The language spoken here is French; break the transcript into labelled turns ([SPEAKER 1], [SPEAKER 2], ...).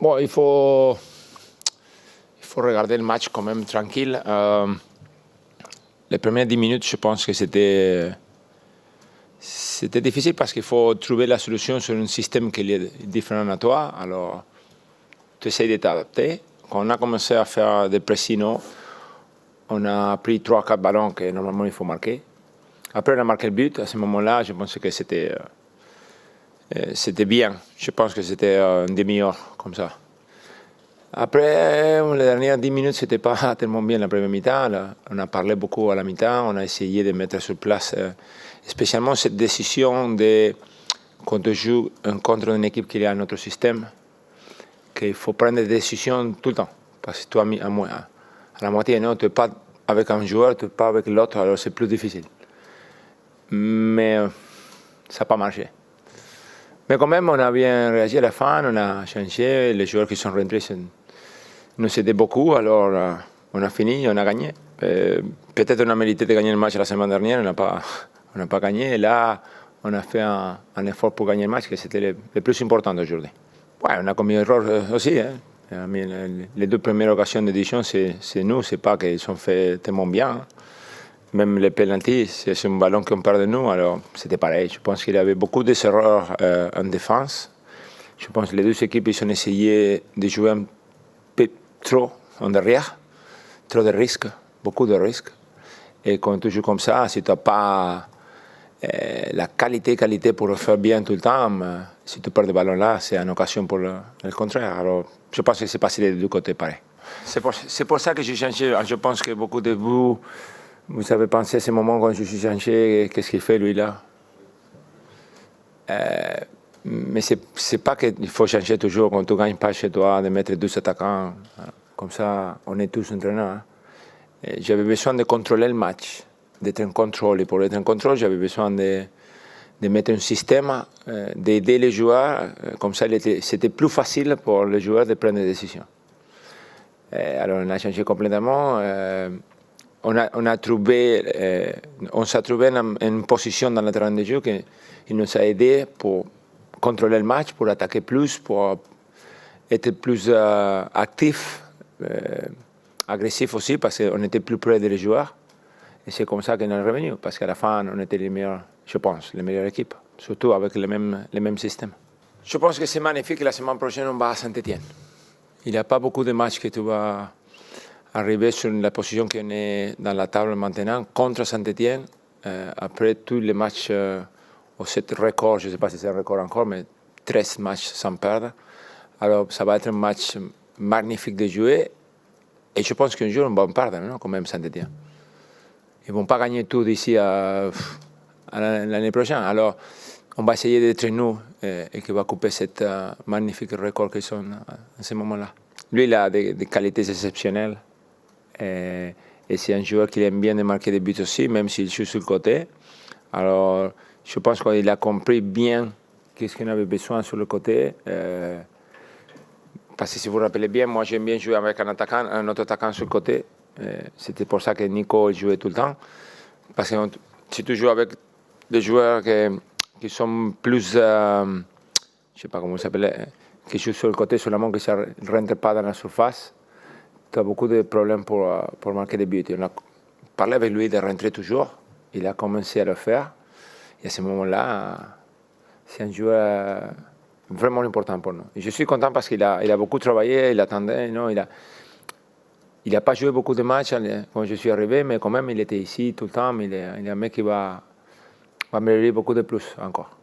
[SPEAKER 1] Bon, il faut regarder le match quand même tranquille. Les premières 10 minutes, je pense que c'était difficile parce qu'il faut trouver la solution sur un système qui est différent à toi. Alors, tu essaies de t'adapter. Quand on a commencé à faire des pressings, on a pris 3-4 ballons que normalement il faut marquer. Après, on a marqué le but. À ce moment-là, je pense que c'était bien. Je pense que c'était une demi-heure comme ça. Après, les dernières 10 minutes, c'était pas tellement bien la première mi-temps. On a parlé beaucoup à la mi-temps. On a essayé de mettre sur place, spécialement cette décision de, quand on joue contre une équipe qui a un autre système, qu'il faut prendre des décisions tout le temps. Parce que toi, à la moitié, non, tu n'es pas avec un joueur, tu n'es pas avec l'autre, alors c'est plus difficile. Mais ça n'a pas marché. Mais quand même, on a bien réagi à la fin, on a changé, les joueurs qui sont rentrés nous aidaient beaucoup, alors on a fini, on a gagné. Peut-être on a mérité de gagner le match la semaine dernière, on n'a pas gagné, et là, on a fait un effort pour gagner le match, que c'était le plus important d'aujourd'hui. Ouais, on a commis une erreur aussi. Hein. Les deux premières occasions d'édition, c'est nous, c'est pas qu'ils sont faits tellement bien. Hein. Même les penalties, c'est un ballon qu'on perd de nous, alors c'était pareil. Je pense qu'il y avait beaucoup d'erreurs en défense. Je pense que les deux équipes ils ont essayé de jouer un peu trop en derrière, trop de risques, beaucoup de risques. Et quand tu joues comme ça, si tu n'as pas la qualité pour le faire bien tout le temps, si tu perds le ballon là, c'est une occasion pour le contraire. Alors, je pense que c'est passé des deux côtés pareil. C'est pour ça que j'ai changé. Je pense que beaucoup de vous avez pensé à ce moment quand je suis changé, qu'est-ce qu'il fait lui là? Mais c'est pas qu'il faut changer toujours quand tu ne gagnes pas chez toi, de mettre 12 attaquants. Comme ça, on est tous entraîneurs. Hein. J'avais besoin de contrôler le match, d'être en contrôle. Et pour être en contrôle, j'avais besoin de mettre un système, d'aider les joueurs. Comme ça, c'était plus facile pour les joueurs de prendre des décisions. Alors, on a changé complètement. On s'est trouvé en une position dans le terrain de jeu qui nous a aidé pour contrôler le match, pour attaquer plus, pour être plus actif, agressif aussi, parce qu'on était plus près des joueurs. Et c'est comme ça qu'on est revenu, parce qu'à la fin, on était les meilleurs, je pense, les meilleures équipes, surtout avec les mêmes systèmes. Je pense que c'est magnifique. La semaine prochaine, on va à Saint-Étienne. Il n'y a pas beaucoup de matchs que tu vas arriver sur la position qu'on est dans la table maintenant contre Saint-Étienne. Après tous les matchs, au 7 record, je ne sais pas si c'est un record encore, mais 13 matchs sans perdre. Alors ça va être un match magnifique de jouer. Et je pense qu'un jour, on va en perdre, non, quand même, Saint-Étienne. Ils ne vont pas gagner tout d'ici à l'année prochaine. Alors, on va essayer d'être nous et qui va couper cette magnifique record qu'ils sont à ce moment-là. Lui, il a des qualités exceptionnelles. Et c'est un joueur qui aime bien de marquer des buts aussi, même s'il joue sur le côté. Alors, je pense qu'il a compris bien qu'est-ce qu'on avait besoin sur le côté. Parce que si vous vous rappelez bien, moi j'aime bien jouer avec un autre attaquant sur le côté. C'était pour ça que Nico jouait tout le temps. Parce que si tu joues avec des joueurs qui sont plus, je ne sais pas comment ça s'appelle, qui jouent sur le côté seulement, qui ne rentrent pas dans la surface, tu as beaucoup de problèmes pour marquer des buts. On a parlé avec lui de rentrer toujours. Il a commencé à le faire. Et à ce moment-là, c'est un joueur vraiment important pour nous. Et je suis content parce qu'il a beaucoup travaillé, il attendait. Non, il n'a pas joué beaucoup de matchs quand je suis arrivé, mais quand même, il était ici tout le temps. Il est un mec qui va mériter beaucoup de plus encore.